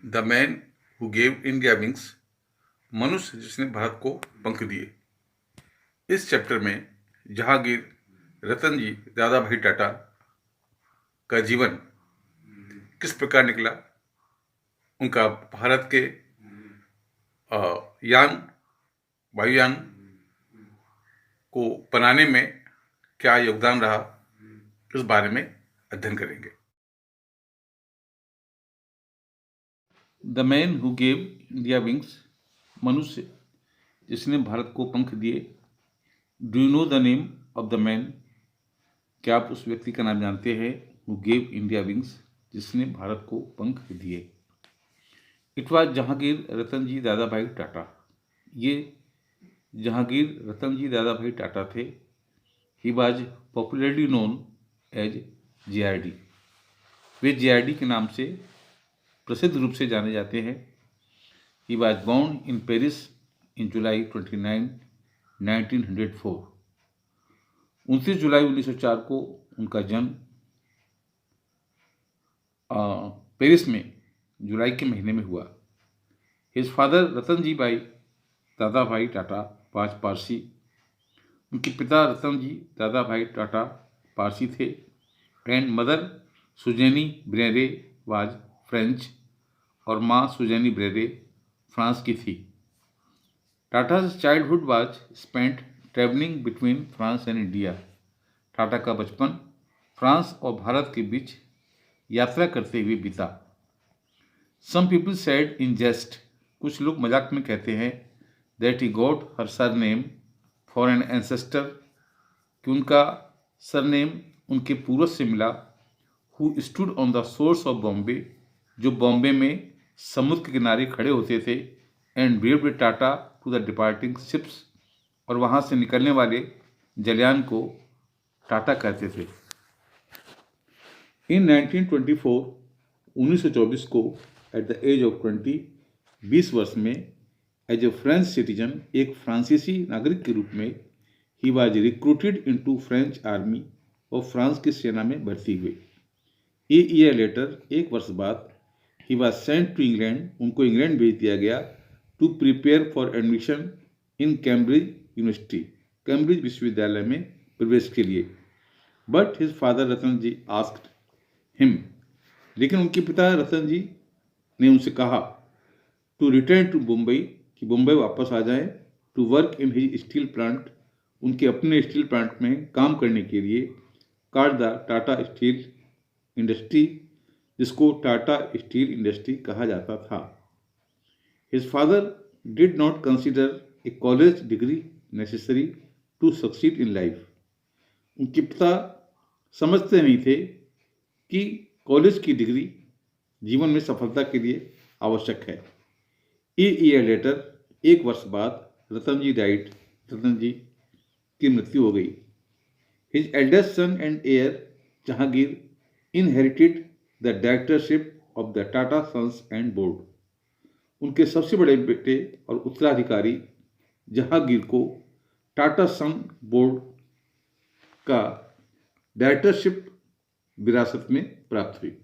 The man who gave India wings, मनुष्य जिसने भारत को पंख दिए। इस चैप्टर में जहांगीर रतन जी दादा भाई टाटा का जीवन किस प्रकार निकला, उनका भारत के यान वायुयान को बनाने में क्या योगदान रहा, इस बारे में अध्ययन करेंगे। The man who gave India wings, मनुष्य जिसने भारत को पंख दिए। Do you know the name of the man, क्या आप उस व्यक्ति का नाम जानते हैं हु गेव इंडिया विंग्स, जिसने भारत को पंख दिए। इट वॉज जहांगीर रतन जी दादा भाई टाटा। ये जहांगीर रतन जी दादा भाई टाटा थे। He was popularly known as JRD। वे JRD के नाम से प्रसिद्ध रूप से जाने जाते हैं। He was born in Paris in July 29, 1904। 29 जुलाई 1904 को उनका जन्म पेरिस में जुलाई के महीने में हुआ। हिज फादर रतन जी भाई दादा भाई टाटा वाज पारसी। उनके पिता रतन जी दादा भाई टाटा पारसी थे। And mother Suzanne Briere was French, और माँ सुजेनी ब्रेरे फ्रांस की थी। Tata's childhood was spent travelling between France and India. Tata का बचपन फ्रांस और भारत के बीच यात्रा करते हुए बीता। सम पीपल सेड इन जेस्ट, कुछ लोग मजाक में कहते हैं, that he got her surname for an ancestor, कि उनका सरनेम उनके पूर्वज से मिला। Who stood on the shores of Bombay, जो बॉम्बे में समुद्र के किनारे खड़े होते थे। And waved tata to the departing ships, और वहाँ से निकलने वाले जलयान को टाटा कहते थे। इन 1924, 1924 को एट द एज ऑफ 20 वर्ष में, एज ए फ्रेंच सिटीजन, एक फ्रांसीसी नागरिक के रूप में, he was recruited into French army, और फ्रांस की सेना में भर्ती हुए। ए ईयर लेटर, एक वर्ष बाद, he was sent to England, उनको इंग्लैंड भेज दिया गया, to prepare for admission in Cambridge University, Cambridge विश्वविद्यालय में प्रवेश के लिए। But his father Ratan ji asked him, लेकिन उनके पिता रतन जी ने उनसे कहा, टू रिटर्न टू मुंबई, कि मुंबई वापस आ जाएं, to work in his steel plant, उनके अपने स्टील प्लांट में काम करने के लिए, called the Tata steel industry, जिसको टाटा स्टील इंडस्ट्री कहा जाता था। His father did not consider a college degree necessary to succeed in life, उनके पिता समझते नहीं थे कि कॉलेज की डिग्री जीवन में सफलता के लिए आवश्यक है। ए ईयर लेटर, एक वर्ष बाद, रतन जी डाइड, रतन जी की मृत्यु हो गई। His eldest son and heir Jahangir inherited the directorship of the Tata sons and board, उनके सबसे बड़े बेटे और उत्तराधिकारी जहांगीर को टाटा सन बोर्ड का डायरेक्टरशिप विरासत में प्राप्त हुई।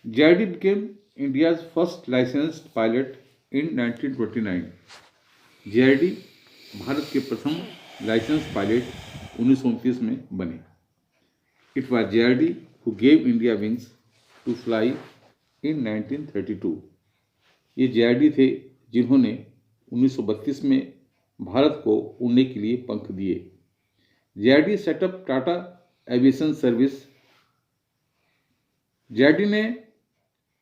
JRD became India's first licensed pilot in 1929। JRD Bharat के प्रथम लाइसेंस पायलट 1929 में बने। It was JRD who gave India wings to fly in 1932। ये JRD थे जिन्होंने 1932 में भारत को उड़ने के लिए पंख दिए। JRD set up Tata aviation service. JRD ने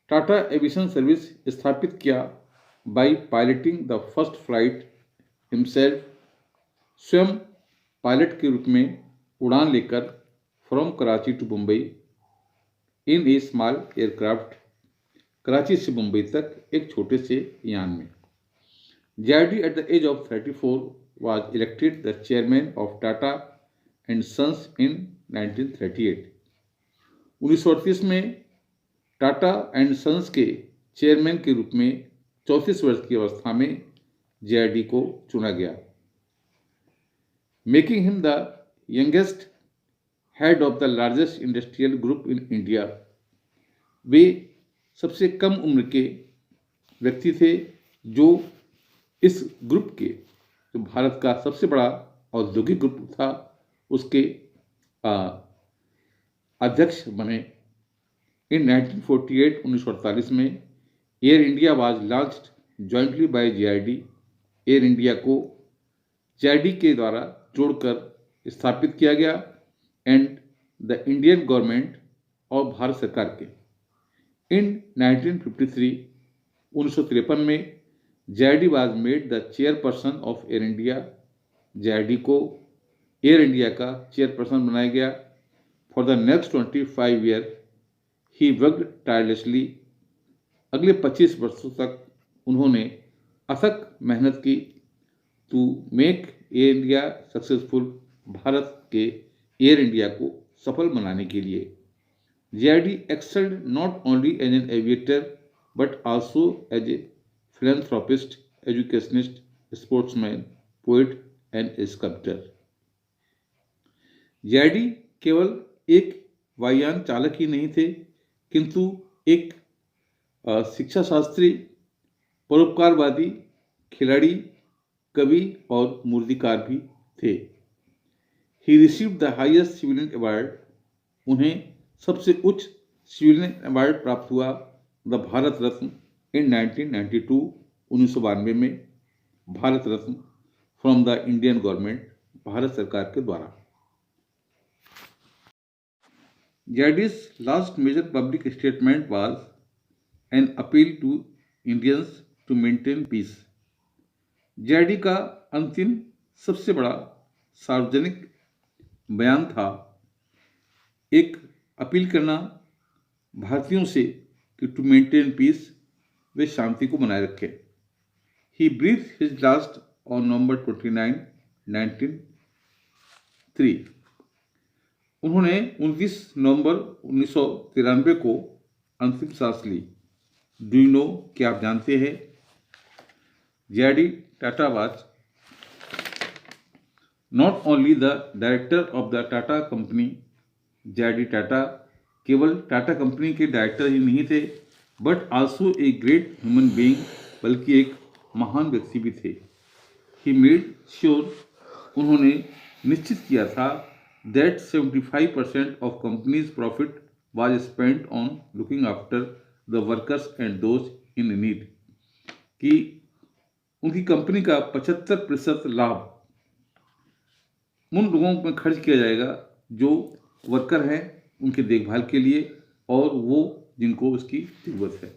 टाटा एविएशन सर्विस स्थापित किया by piloting the first flight himself, स्वयं पायलट के रूप में उड़ान लेकर from Karachi to Mumbai in a small aircraft, Karachi से मुंबई तक एक छोटे से यान में। JRD at the age of 34 was elected the chairman of Tata and Sons in 1938। 1938 में टाटा एंड सन्स के चेयरमैन के रूप में 34 वर्ष की अवस्था में JRD को चुना गया, making him the youngest head of the largest industrial group in India. वे सबसे कम उम्र के व्यक्ति थे जो इस ग्रुप के, जो भारत का सबसे बड़ा औद्योगिक ग्रुप था, उसके अध्यक्ष बने। इन 1948 में Air India was launched jointly by JRD. Air India को जेआईडी के द्वारा जोड़कर स्थापित किया गया एंड द इंडियन गवर्नमेंट और भारत सरकार के। इन 1953 में JRD was made the chairperson of Air India. JRD को एयर इंडिया का चेयरपर्सन बनाया गया। For the next 25 year he worked tirelessly. अगले 25 वर्षों तक उन्होंने अथक मेहनत की to make Air India successful, Bharat के एयर इंडिया को सफल बनाने के लिए। JRD excelled not only as an aviator but also as a philanthropist, educationist, sportsman, poet and sculptor। JRD केवल एक वायुयान चालक ही नहीं थे, किंतु एक शिक्षा शास्त्री, परोपकारवादी, खिलाड़ी, कवि और मूर्तिकार भी थे। He received the highest civilian award. उन्हें सबसे उच्च सिविलियन अवार्ड प्राप्त हुआ, द भारत रत्न, इन 1992 में Bharat Ratna from the Indian government, Bharat सरकार के द्वारा। JRD's last major public statement was an appeal to Indians to maintain peace. JRD का अंतिम सबसे बड़ा सार्वजनिक बयान था एक अपील करना भारतीयों से कि टू मेंटेन पीस, वे शांति को बनाए रखें। He breathe his last on November 29, 1903। उन्होंने 29 नवंबर 1993 को अंतिम सांस ली। डू यू नो, क्या आप जानते हैं? JRD Tata was not only the director of the Tata company. JRD Tata केवल टाटा कंपनी के डायरेक्टर ही नहीं थे, but also a great human being, बल्कि एक महान व्यक्ति भी थे। ही मेड श्योर, उन्होंने निश्चित किया था, that 75% of companies profit was spent on looking after the workers and those in need, कि उनकी कंपनी का 75% लाभ उन लोगों में खर्च किया जाएगा जो वर्कर हैं, उनके देखभाल के लिए और वो जिनको उसकी ज़रूरत है।